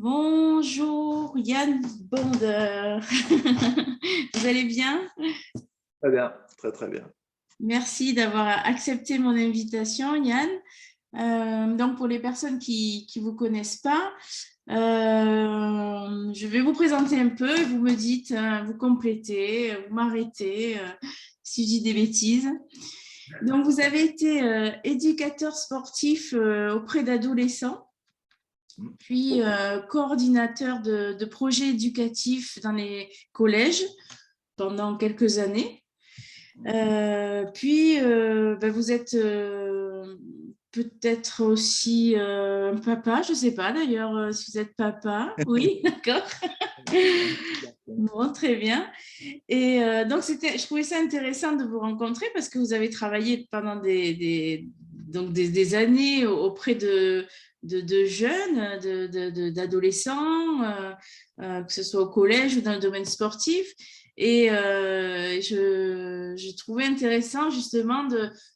Bonjour Yann Bonder. Vous allez bien? Très bien, très très bien. Merci d'avoir accepté mon invitation, Yann. Donc, pour les personnes qui ne vous connaissent pas, je vais vous présenter un peu et vous me dites, vous complétez, vous m'arrêtez si je dis des bêtises. Donc, vous avez été éducateur sportif auprès d'adolescents, puis coordinateur de projets éducatifs dans les collèges pendant quelques années. Puis, vous êtes peut-être aussi un papa, je ne sais pas d'ailleurs si vous êtes papa. Oui, d'accord. Bon, très bien. Et donc, je trouvais ça intéressant de vous rencontrer parce que vous avez travaillé pendant des années auprès de jeunes, d'adolescents, que ce soit au collège ou dans le domaine sportif. Et je trouvais intéressant justement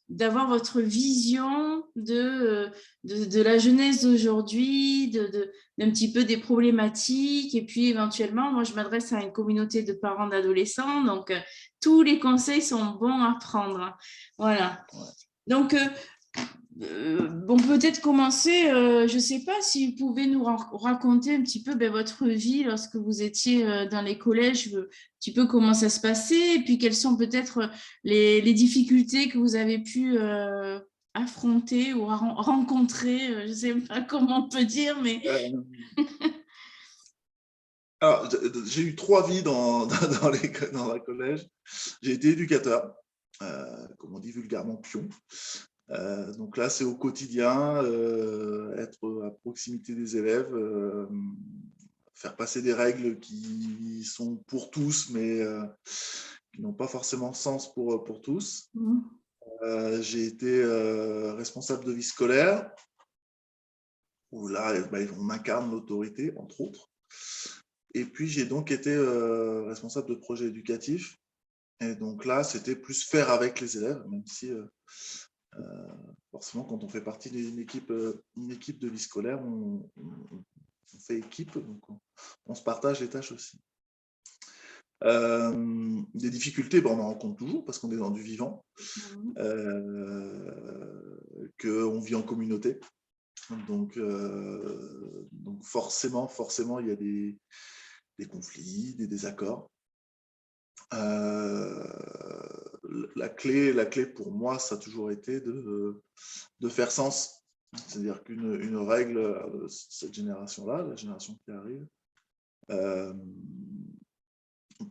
d'avoir votre vision de la jeunesse d'aujourd'hui, d'un petit peu des problématiques. Et puis éventuellement, moi, je m'adresse à une communauté de parents d'adolescents. Donc, tous les conseils sont bons à prendre. Voilà. Donc, bon, peut-être commencer, je ne sais pas si vous pouvez nous raconter un petit peu votre vie lorsque vous étiez dans les collèges, un petit peu comment ça se passait, et puis quelles sont peut-être les difficultés que vous avez pu affronter ou rencontrer, je ne sais pas comment on peut dire, mais… Alors, j'ai eu 3 vies dans le collège. J'ai été éducateur, comme on dit vulgairement pion. Donc là, c'est au quotidien, être à proximité des élèves, faire passer des règles qui sont pour tous, mais qui n'ont pas forcément sens pour tous. J'ai été responsable de vie scolaire, où là, on incarne l'autorité, entre autres. Et puis, j'ai donc été responsable de projet éducatif. Et donc là, c'était plus faire avec les élèves, même si forcément, quand on fait partie d'une équipe de vie scolaire, on fait équipe, donc on se partage les tâches aussi. Des difficultés, on en rencontre toujours parce qu'on est dans du vivant, qu'on vit en communauté. Donc forcément, il y a des conflits, des désaccords. La clé pour moi, ça a toujours été de faire sens. C'est-à-dire qu'une règle, cette génération-là, la génération qui arrive,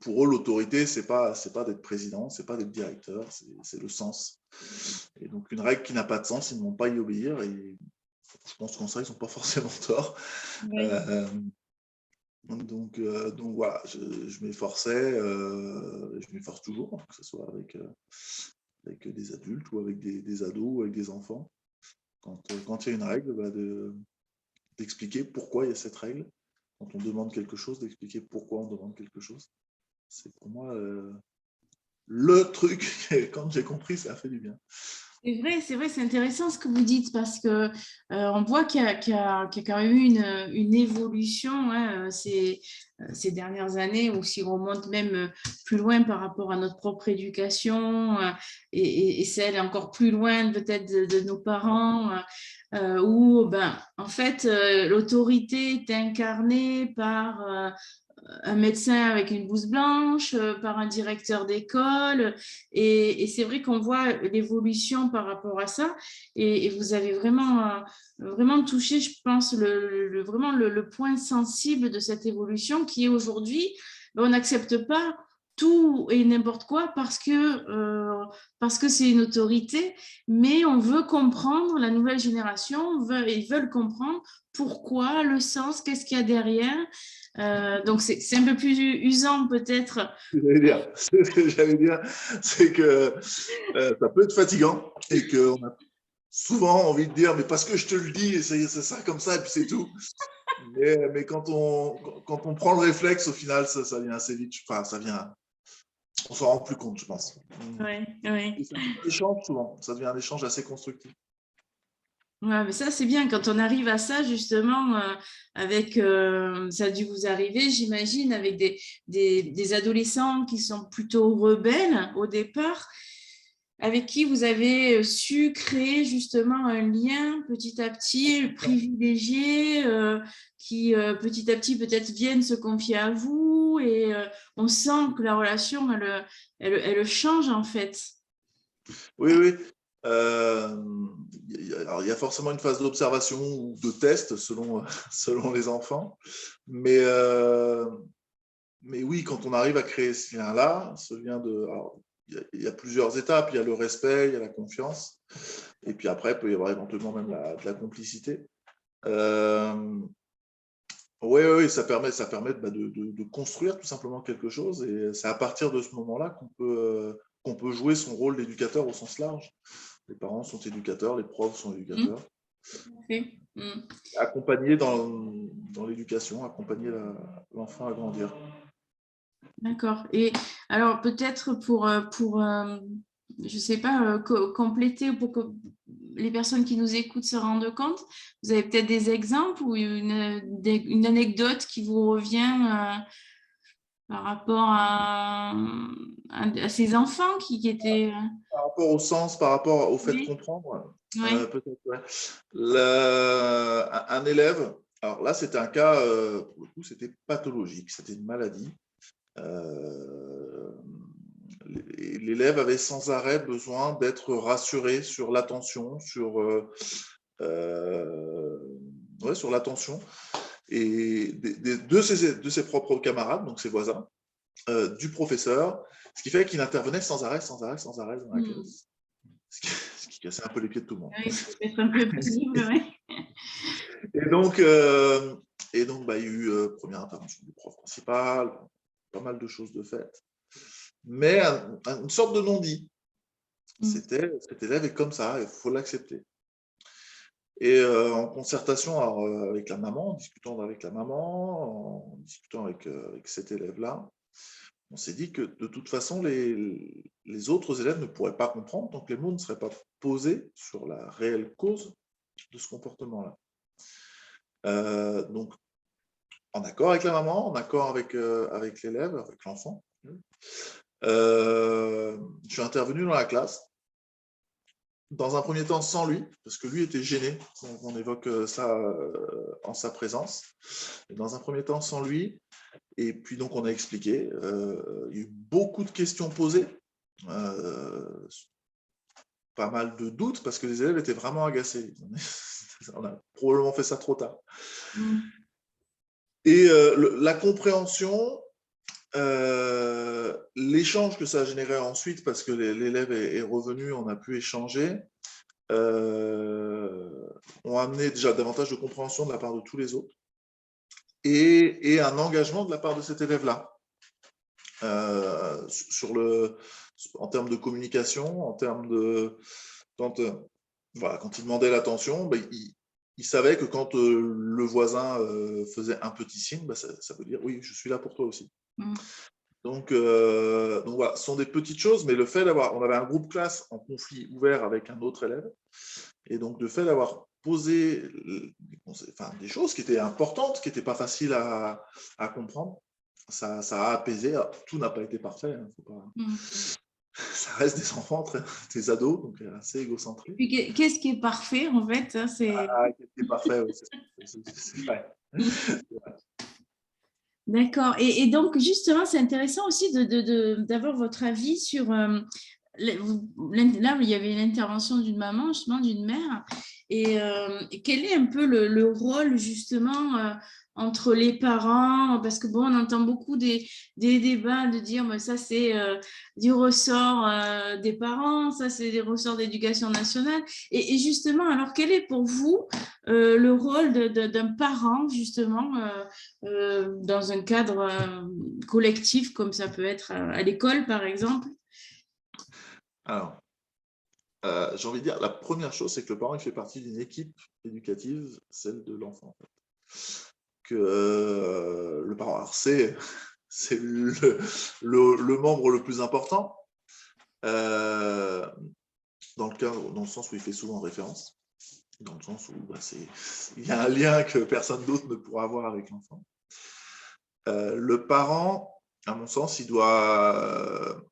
pour eux, l'autorité, c'est pas d'être président, c'est pas d'être directeur, c'est le sens. Et donc, une règle qui n'a pas de sens, ils ne vont pas y obéir. Et je pense qu'en ça, ils n'ont pas forcément tort. Oui. Donc voilà, je m'efforçais, je m'efforce toujours, que ce soit avec des adultes ou avec des ados ou avec des enfants. Quand il y a une règle, d'expliquer pourquoi il y a cette règle. Quand on demande quelque chose, d'expliquer pourquoi on demande quelque chose. C'est pour moi le truc, quand j'ai compris, ça a fait du bien. C'est vrai, c'est intéressant ce que vous dites parce que on voit qu'il y a quand même eu une évolution ces dernières années, ou si on remonte même plus loin par rapport à notre propre éducation et celle encore plus loin peut-être de nos parents, où en fait l'autorité est incarnée par un médecin avec une blouse blanche, par un directeur d'école. Et c'est vrai qu'on voit l'évolution par rapport à ça. Et vous avez vraiment touché, je pense, vraiment le point sensible de cette évolution qui est aujourd'hui, on n'accepte pas tout et n'importe quoi parce que c'est une autorité, mais on veut comprendre, la nouvelle génération, ils veulent comprendre pourquoi, le sens, qu'est-ce qu'il y a derrière. Donc, c'est un peu plus usant peut-être. Ce que j'allais dire, c'est que ça peut être fatigant et qu'on a souvent envie de dire, mais parce que je te le dis, et c'est ça comme ça, et puis c'est tout. Mais quand on prend le réflexe, au final, ça vient assez vite. Enfin, on s'en rend plus compte, je pense. Oui, oui. Et ça devient un échange souvent. Ça devient un échange assez constructif. Ouais, mais ça, c'est bien quand on arrive à ça, justement, ça a dû vous arriver, j'imagine, avec des adolescents qui sont plutôt rebelles au départ, avec qui vous avez su créer justement un lien petit à petit, privilégié, qui petit à petit peut-être viennent se confier à vous et on sent que la relation, elle change en fait. Oui, oui. Alors, il y a forcément une phase d'observation ou de test selon, selon les enfants. Mais oui, quand on arrive à créer ce lien-là, ce lien de. Alors, il y a plusieurs étapes. Il y a le respect, il y a la confiance. Et puis après, il peut y avoir éventuellement même de la complicité. Oui, oui, ça permet de construire tout simplement quelque chose. Et c'est à partir de ce moment-là qu'on peut jouer son rôle d'éducateur au sens large. Les parents sont éducateurs, les profs sont éducateurs. Okay. Mm. Accompagner dans l'éducation, accompagner l'enfant à grandir. D'accord. Et alors peut-être pour je sais pas, compléter ou pour que les personnes qui nous écoutent se rendent compte, vous avez peut-être des exemples ou une anecdote qui vous revient par rapport à ces enfants qui étaient… Par rapport au sens, par rapport au fait de Oui, comprendre, oui, peut-être, ouais. Un élève, alors là, c'était un cas, pour le coup, c'était pathologique, c'était une maladie. L'élève avait sans arrêt besoin d'être rassuré sur l'attention, ouais, sur l'attention, et de ses propres camarades, donc ses voisins, du professeur, ce qui fait qu'il intervenait sans arrêt dans la classe, ce qui cassait un peu les pieds de tout le monde. oui, ça peut être un peu pénible, oui. Et donc, bah, il y a eu première intervention du prof principal, pas mal de choses de fait, mais une sorte de non-dit. C'était, cet élève est comme ça, il faut l'accepter. Et en concertation avec la maman, en discutant avec la maman, en discutant avec cet élève-là, on s'est dit que de toute façon, les autres élèves ne pourraient pas comprendre tant que les mots ne seraient pas posés sur la réelle cause de ce comportement-là. Donc, en accord avec la maman, en accord avec l'élève, avec l'enfant, je suis intervenu dans la classe. Dans un premier temps, sans lui, parce que lui était gêné qu'on évoque ça en sa présence. Et dans un premier temps, sans lui. Et puis, donc, on a expliqué. Il y a eu beaucoup de questions posées. Pas mal de doutes, parce que les élèves étaient vraiment agacés. On a probablement fait ça trop tard. Et la compréhension, l'échange que ça a généré ensuite, parce que l'élève est revenu, on a pu échanger, ont amené déjà davantage de compréhension de la part de tous les autres et un engagement de la part de cet élève-là en termes de communication, en termes de… Voilà, quand il demandait l'attention, ben, il savait que quand le voisin faisait un petit signe, ben, ça veut dire oui, je suis là pour toi aussi. Donc voilà, ce sont des petites choses, mais le fait d'avoir, on avait un groupe classe en conflit ouvert avec un autre élève, et donc le fait d'avoir posé des choses qui étaient importantes, qui n'étaient pas faciles à comprendre, ça a apaisé. Alors, tout n'a pas été parfait, hein, faut pas… Ça reste des enfants, des ados, donc assez égocentriques. Puis, qu'est-ce qui est parfait en fait, hein, c'est… Qu'est-ce qui est parfait, oui, c'est vrai. D'accord. Et donc, justement, c'est intéressant aussi d'avoir votre avis sur… là, il y avait l'intervention d'une maman, justement, d'une mère. Et quel est un peu le rôle, justement, entre les parents? Parce que, bon, on entend beaucoup des débats de dire, mais ça, c'est du ressort des parents, ça, c'est des ressorts d'éducation nationale. Et justement, alors, quel est pour vous le rôle d'un parent, justement, dans un cadre collectif, comme ça peut être à l'école, par exemple? Alors, j'ai envie de dire, la première chose, c'est que le parent il fait partie d'une équipe éducative, celle de l'enfant. En fait. Que le parent, alors c'est le membre le plus important, dans le sens où il fait souvent référence. dans le sens où il y a un lien que personne d'autre ne pourra avoir avec l'enfant. Le parent, à mon sens, il doit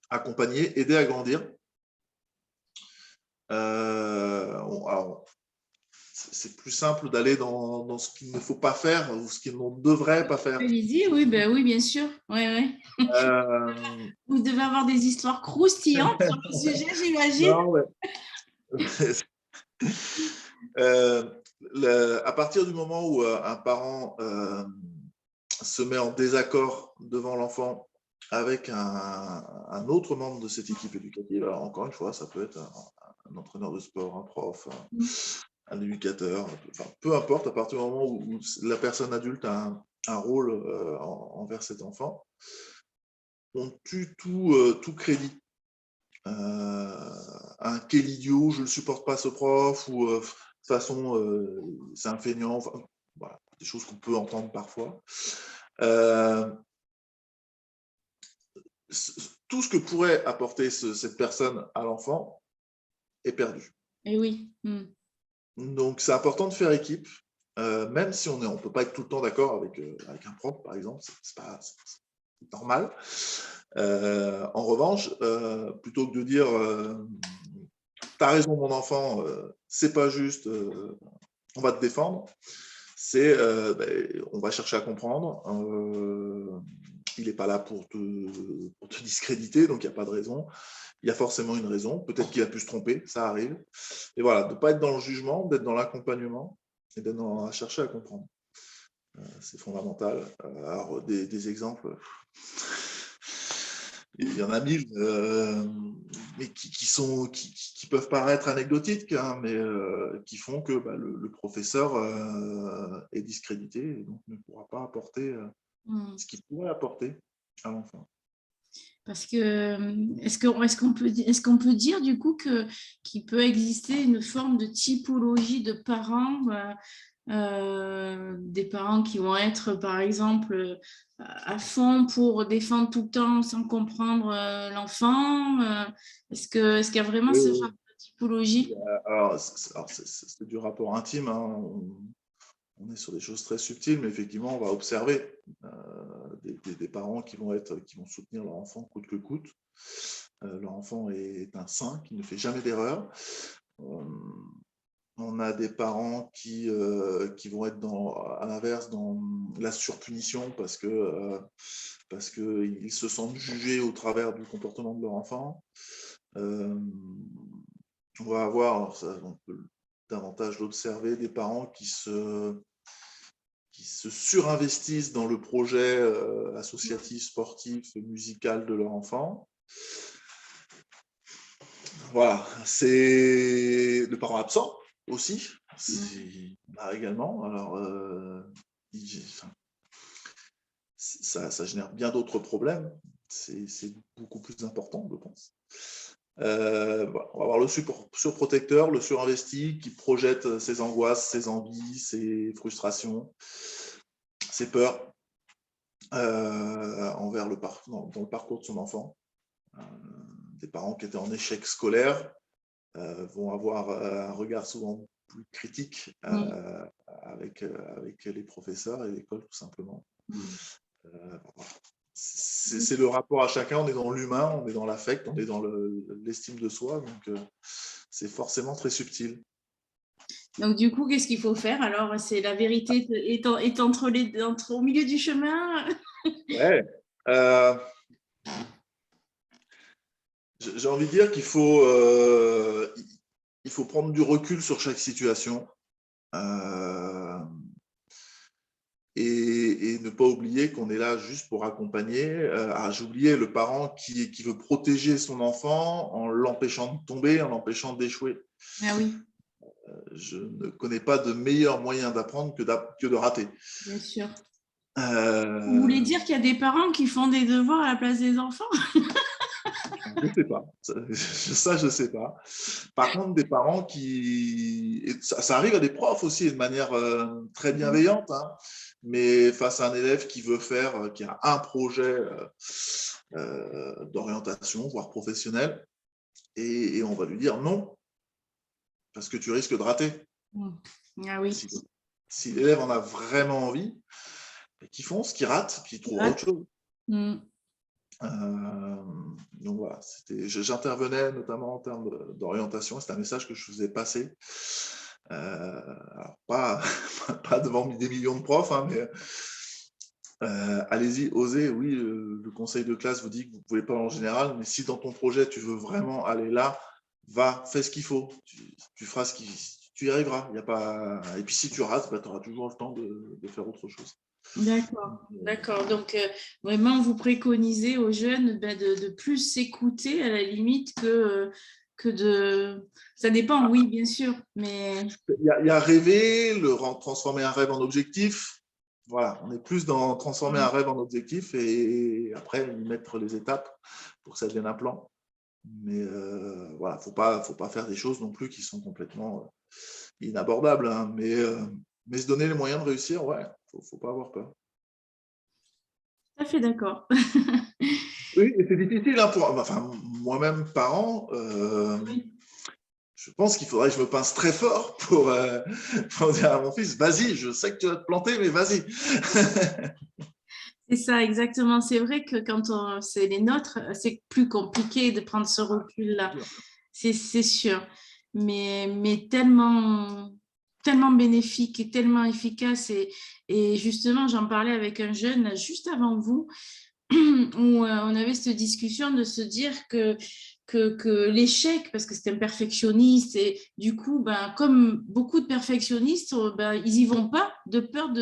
accompagner, aider à grandir. Alors, c'est plus simple d'aller dans ce qu'il ne faut pas faire ou ce qu'on ne devrait pas faire. Allez-y, oui, ben oui, bien sûr. Ouais, ouais. Euh, Vous devez avoir des histoires croustillantes sur le sujet, j'imagine. non, à partir du moment où un parent se met en désaccord devant l'enfant avec un autre membre de cette équipe éducative, alors encore une fois, ça peut être un entraîneur de sport, un prof, un éducateur, enfin, peu importe, à partir du moment où la personne adulte a un rôle envers cet enfant, on tue tout crédit. Quel idiot, je ne supporte pas ce prof, ou de toute façon, c'est un feignant, enfin, voilà, des choses qu'on peut entendre parfois. Tout ce que pourrait apporter cette personne à l'enfant est perdu. Et oui. Donc, c'est important de faire équipe, même si on ne peut pas être tout le temps d'accord avec un prof, par exemple, c'est normal. En revanche, plutôt que de dire t'as raison mon enfant, c'est pas juste, on va te défendre, c'est on va chercher à comprendre, il n'est pas là pour te discréditer, donc il n'y a pas de raison, il y a forcément une raison, peut-être qu'il a pu se tromper, ça arrive, et voilà, de ne pas être dans le jugement, d'être dans l'accompagnement, et à chercher à comprendre. C'est fondamental. Alors, des exemples, il y en a mille, mais qui peuvent paraître anecdotiques, hein, mais qui font que le professeur est discrédité et donc ne pourra pas apporter ce qu'il pourrait apporter à l'enfant. Parce que est-ce qu'on peut dire du coup qu'il peut exister une forme de typologie de parents, des parents qui vont être par exemple à fond pour défendre tout le temps sans comprendre l'enfant, est-ce qu'il y a vraiment ce genre de typologie? Alors, c'est du rapport intime, hein. On est sur des choses très subtiles, mais effectivement, on va observer des parents qui vont soutenir leur enfant coûte que coûte. Leur enfant est un saint qui ne fait jamais d'erreur. On a des parents qui vont être à l'inverse dans la surpunition parce qu'ils se sentent jugés au travers du comportement de leur enfant. On va avoir, on peut davantage l'observer, des parents qui se surinvestissent dans le projet associatif, sportif, musical de leur enfant. Voilà, c'est le parent absent aussi, également. Alors, ça génère bien d'autres problèmes. C'est beaucoup plus important, je pense. Voilà. On va avoir le surprotecteur, le surinvesti qui projette ses angoisses, ses envies, ses frustrations, ses peurs envers dans le parcours de son enfant. Des parents qui étaient en échec scolaire vont avoir un regard souvent plus critique avec les professeurs et l'école, tout simplement. C'est le rapport à chacun, on est dans l'humain, on est dans l'affect, on est dans l'estime de soi, donc c'est forcément très subtil. Donc, du coup, qu'est-ce qu'il faut faire? Alors, c'est la vérité est au milieu du chemin? Ouais. J'ai envie de dire qu'il faut prendre du recul sur chaque situation et ne pas oublier qu'on est là juste pour accompagner. J'ai oublié le parent qui veut protéger son enfant en l'empêchant de tomber, en l'empêchant d'échouer. Ah oui. Je ne connais pas de meilleur moyen d'apprendre que de rater. Bien sûr. Vous voulez dire qu'il y a des parents qui font des devoirs à la place des enfants? Je ne sais pas. Ça, je ne sais pas. Par contre, des parents ça arrive à des profs aussi de manière très bienveillante, hein, mais face à un élève qui veut qui a un projet d'orientation, voire professionnel, et on va lui dire non, parce que tu risques de rater. Ah oui. Si l'élève en a vraiment envie, qu'il fonce, qu'il rate, qu'il trouvera autre chose. Donc voilà, j'intervenais notamment en termes d'orientation, c'est un message que je faisais passer. Alors pas devant des millions de profs, hein, mais allez-y, osez. Oui, le conseil de classe vous dit que vous ne pouvez pas en général, mais si dans ton projet tu veux vraiment aller là, va, fais ce qu'il faut. Tu feras ce qui, tu y arriveras. Y a pas... Et puis si tu rates, tu auras toujours le temps de faire autre chose. D'accord, d'accord. Donc, vraiment, vous préconisez aux jeunes de plus s'écouter à la limite que de... Ça dépend, oui, bien sûr, mais... Il y a rêver, transformer un rêve en objectif. Voilà, on est plus dans transformer un rêve en objectif et après y mettre les étapes pour que ça devienne un plan. Mais voilà, faut pas faire des choses non plus qui sont complètement inabordables, hein, mais se donner les moyens de réussir, ouais, faut pas avoir peur. Tout à fait d'accord. Oui, et c'est difficile, hein, enfin, moi-même, parent, je pense qu'il faudrait que je me pince très fort pour dire à mon fils, vas-y, je sais que tu vas te planter, mais vas-y. C'est ça, exactement. C'est vrai que quand c'est les nôtres, c'est plus compliqué de prendre ce recul-là. C'est sûr. Mais tellement, tellement bénéfique et tellement efficace. Et justement, j'en parlais avec un jeune juste avant vous, où on avait cette discussion de se dire que l'échec, parce que c'est un perfectionniste, et du coup, ben, comme beaucoup de perfectionnistes, ben, ils n'y vont pas de peur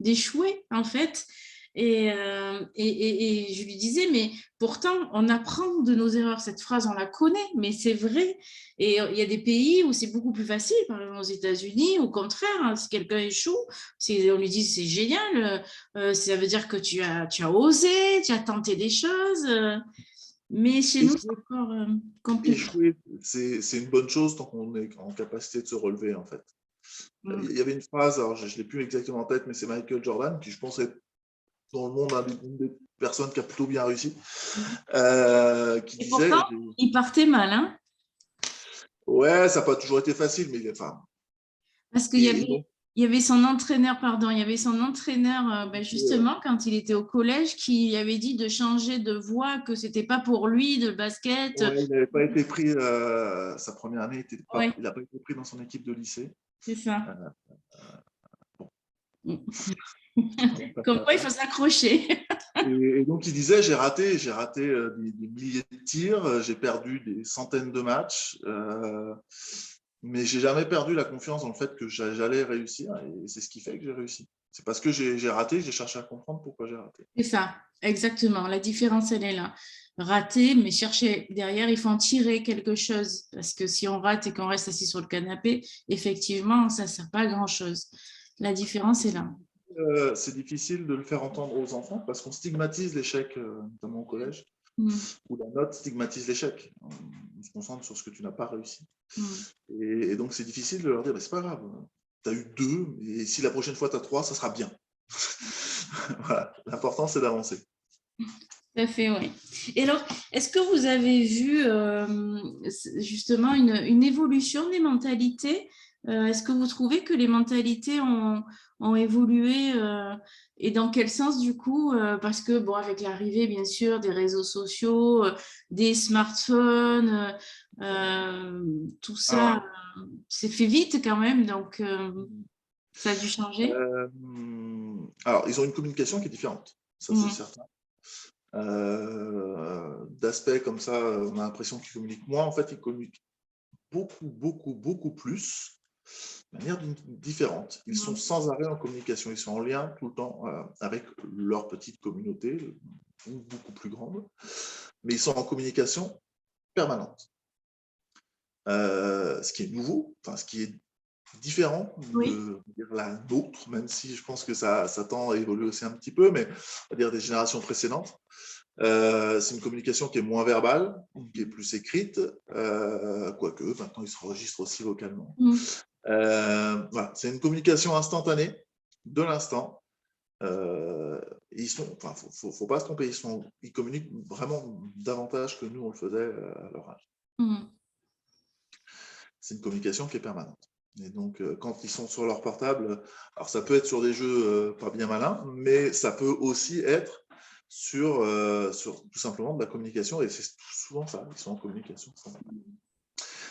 d'échouer, en fait. Et je lui disais, mais pourtant, on apprend de nos erreurs. Cette phrase, on la connaît, mais c'est vrai. Et il y a des pays où c'est beaucoup plus facile, par exemple aux États-Unis, au contraire, hein, si quelqu'un échoue, on lui dit c'est génial, ça veut dire que tu as osé, tu as tenté des choses. Mais chez nous, c'est encore compliqué. Échouer, c'est une bonne chose tant qu'on est en capacité de se relever, en fait. Il y avait une phrase, alors je ne l'ai plus exactement en tête, mais c'est Michael Jordan, qui je pense est dans le monde une des personnes qui a plutôt bien réussi, qui Et disait... pourtant, il partait mal, hein? Ouais, ça n'a pas toujours été facile, mais enfin... Parce qu'il y avait son entraîneur, pardon, il y avait son entraîneur, ben justement, quand il était au collège, qui avait dit de changer de voie, que c'était pas pour lui, de basket. Ouais, il n'avait pas été pris, sa première année, Ouais, il n'a pas été pris dans son équipe de lycée. c'est ça. Bon. Comme quoi, il faut s'accrocher. Et donc, il disait, j'ai raté des milliers de tirs, j'ai perdu des centaines de matchs, mais j'ai jamais perdu la confiance dans le fait que j'allais réussir, et c'est ce qui fait que j'ai réussi. C'est parce que j'ai raté, j'ai cherché à comprendre pourquoi j'ai raté. C'est ça, exactement. La différence, elle est là. Rater, mais chercher derrière, il faut en tirer quelque chose. Parce que si on rate et qu'on reste assis sur le canapé, effectivement, ça ne sert pas à grand-chose. La différence est là. C'est difficile de le faire entendre aux enfants parce qu'on stigmatise l'échec, notamment au collège, où la note stigmatise l'échec. On se concentre sur ce que tu n'as pas réussi. Et donc, c'est difficile de leur dire, bah, c'est pas grave, tu as eu 2, et si la prochaine fois tu as 3, ça sera bien. Voilà. L'important, c'est d'avancer. Tout à fait, oui. Et alors, est-ce que vous avez vu justement une évolution des mentalités? Est-ce que vous trouvez que les mentalités ont évolué et dans quel sens du coup? Parce que, bon, avec l'arrivée, bien sûr, des réseaux sociaux, des smartphones, tout ça s'est fait vite quand même, donc ça a dû changer. Alors, ils ont une communication qui est différente, ça c'est certain. D'aspect comme ça, on a l'impression qu'ils communiquent moins. En fait, ils communiquent beaucoup plus, de manière différente. Ils sont sans arrêt en communication. Ils sont en lien tout le temps avec leur petite communauté, beaucoup plus grande, mais ils sont en communication permanente. Ce qui est nouveau, enfin, ce qui est différent de la nôtre, même si je pense que ça tend à évoluer aussi un petit peu, mais on va dire des générations précédentes. C'est une communication qui est moins verbale, qui est plus écrite, quoique maintenant ils se enregistrent aussi vocalement. Voilà, c'est une communication instantanée, de l'instant. Faut pas se tromper, ils communiquent vraiment davantage que nous on le faisait à leur âge. c'est une communication qui est permanente. Et donc, quand ils sont sur leur portable, alors ça peut être sur des jeux pas bien malins, mais ça peut aussi être sur tout simplement de la communication, et c'est souvent ça, ils sont en communication.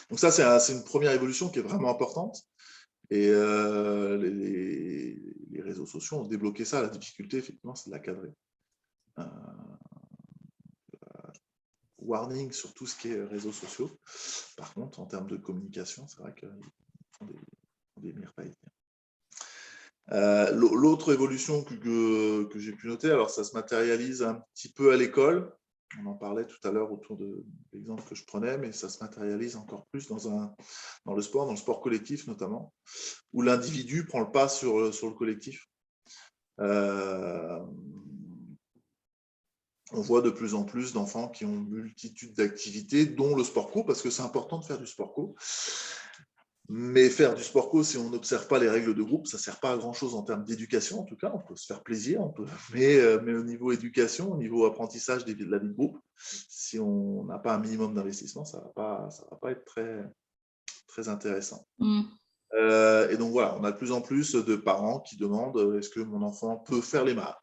Donc ça, c'est une première évolution qui est vraiment importante, et les réseaux sociaux ont débloqué ça. La difficulté, effectivement, c'est de la cadrer. Warning sur tout ce qui est réseaux sociaux. Par contre, en termes de communication, c'est vrai qu'ils font des merveilles. L'autre évolution que j'ai pu noter, alors ça se matérialise un petit peu à l'école. On en parlait tout à l'heure autour de l'exemple que je prenais, mais ça se matérialise encore plus dans le sport collectif notamment, où l'individu prend le pas sur le collectif. On voit de plus en plus d'enfants qui ont multitude d'activités, dont le sport co, parce que c'est important de faire du sport co. Mais faire du sport co, si on n'observe pas les règles de groupe, ça ne sert pas à grand-chose en termes d'éducation, en tout cas. On peut se faire plaisir, mais au niveau éducation, au niveau apprentissage de la vie de groupe, si on n'a pas un minimum d'investissement, ça ne va pas être très, très intéressant. Et donc voilà, on a de plus en plus de parents qui demandent est-ce que mon enfant peut faire les matchs,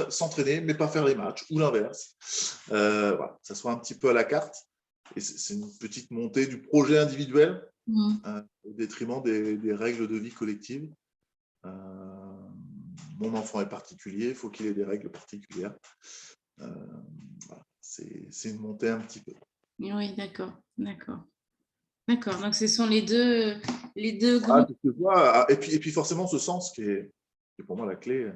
s'entraîner, mais pas faire les matchs, ou l'inverse. Voilà, ça soit un petit peu à la carte. Et c'est une petite montée du projet individuel au détriment des règles de vie collective. Mon enfant est particulier, il faut qu'il ait des règles particulières. Voilà, c'est une montée un petit peu. Oui, d'accord. D'accord, donc ce sont les deux groupes. Et puis forcément, ce sens qui est pour moi la clé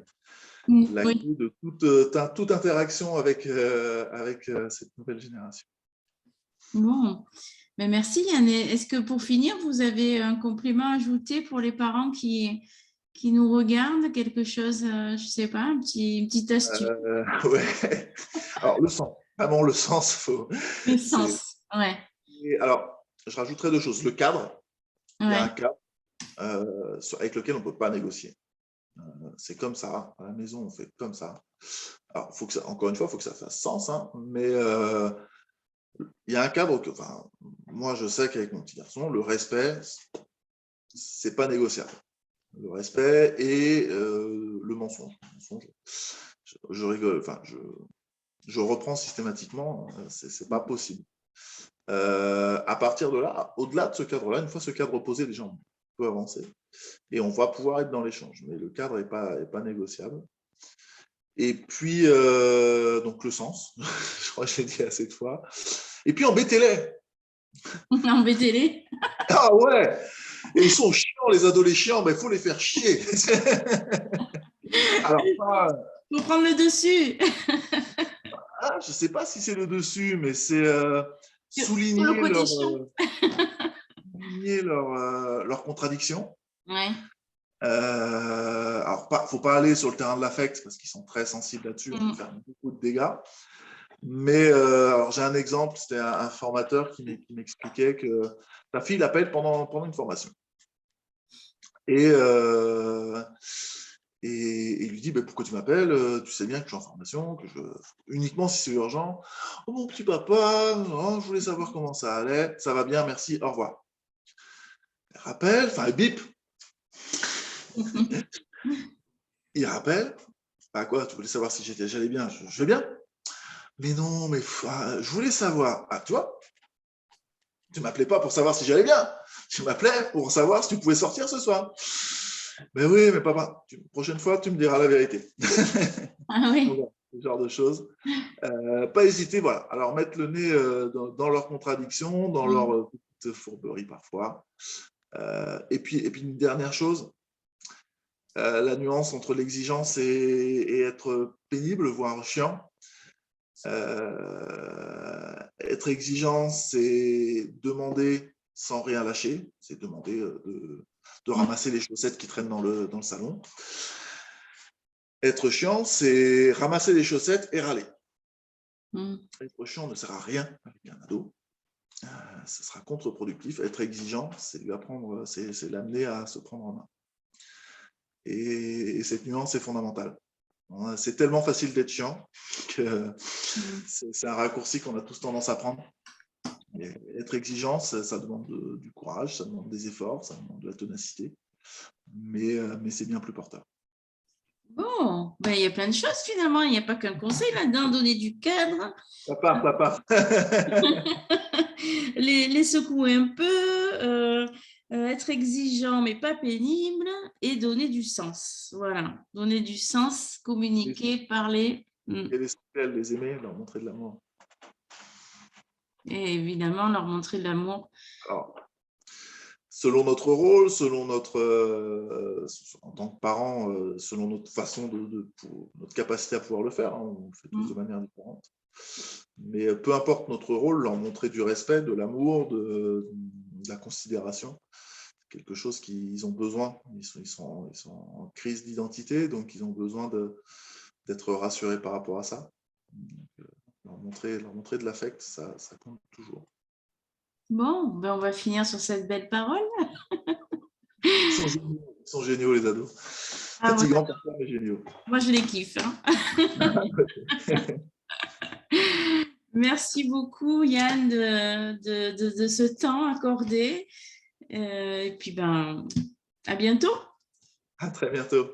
Oui. de toute interaction avec cette nouvelle génération. Bon, mais merci Yann. Est-ce que pour finir, vous avez un complément à ajouter pour les parents qui nous regardent, quelque chose, je ne sais pas, une petite astuce? Ouais. Alors le sens, vraiment le sens. Le sens, ouais. Alors, je rajouterais deux choses. Le cadre, il y a un Ouais. cadre avec lequel on ne peut pas négocier. C'est comme ça, à la maison, on fait comme ça. Alors, encore une fois, il faut que ça fasse sens, hein, mais il y a un cadre que, moi, je sais qu'avec mon petit garçon, le respect, c'est pas négociable. Le respect et le mensonge. Je rigole, je reprends systématiquement, c'est pas possible. À partir de là, au-delà de ce cadre-là, une fois ce cadre posé, déjà on peut avancer et on va pouvoir être dans l'échange, mais le cadre n'est pas négociable. Et puis, donc le sens, je crois que je l'ai dit assez de fois. Et puis embêtez-les. Embêtez-les. Ah ouais. Et ils sont chiants, les ados chiants, il faut les faire chier. Alors, il faut prendre le dessus. Je ne sais pas si c'est le dessus, mais c'est Sur le côté chiant. souligner leur contradiction. Ouais. Alors, il ne faut pas aller sur le terrain de l'affect parce qu'ils sont très sensibles là-dessus, on peut faire beaucoup de dégâts. Mais alors j'ai un exemple, c'était un formateur qui m'expliquait que sa fille l'appelle pendant une formation. Et il lui dit pourquoi tu m'appelles, tu sais bien que je suis en formation, uniquement si c'est urgent. Oh mon petit papa, non, je voulais savoir comment ça allait, ça va bien, merci, au revoir. Elle rappelle, elle bip. Il rappelle, quoi, tu voulais savoir si j'allais bien, je vais bien. Mais non, mais je voulais savoir. Ah, tu vois, tu m'appelais pas pour savoir si j'allais bien. Tu m'appelais pour savoir si tu pouvais sortir ce soir. Mais oui, mais papa, prochaine fois, tu me diras la vérité. Ah oui. Ce genre de choses. Pas hésiter, voilà. Alors, mettre le nez dans leurs contradictions, dans leurs petites fourberies parfois. Et puis, une dernière chose, la nuance entre l'exigence et être pénible, voire chiant. Être exigeant, c'est demander sans rien lâcher, c'est demander de ramasser les chaussettes qui traînent dans le salon. Être chiant, c'est ramasser les chaussettes et râler. Être chiant ne sert à rien avec un ado. Ce sera contre-productif. Être exigeant, c'est lui apprendre, c'est l'amener à se prendre en main. Et cette nuance est fondamentale. C'est tellement facile d'être chiant que c'est un raccourci qu'on a tous tendance à prendre. Et être exigeant, ça demande du courage, ça demande des efforts, ça demande de la ténacité, mais c'est bien plus porteur. Bon, ben, il y a plein de choses finalement. Il n'y a pas qu'un conseil là-dedans, donner du cadre, Ça part. les secouer un peu, être exigeant mais pas pénible et donner du sens. Voilà, donner du sens, communiquer, parler. Et les aimer, leur montrer de l'amour. Et évidemment, leur montrer de l'amour. Alors, selon notre rôle, selon notre, en tant que parent, selon notre façon notre capacité à pouvoir le faire, hein, on le fait tous de manière différente. Mais peu importe notre rôle, leur montrer du respect, de l'amour, de la considération, quelque chose qu'ils ont besoin. Ils sont en crise d'identité, donc ils ont besoin d'être rassurés par rapport à ça. Donc, leur montrer de l'affect, ça compte toujours. Bon, ben on va finir sur cette belle parole. Ils sont géniaux, les ados. Fatigants parfois, mais géniaux. Moi, je les kiffe. Hein. Merci beaucoup, Yann, de ce temps accordé. Et puis, ben, à bientôt. À très bientôt.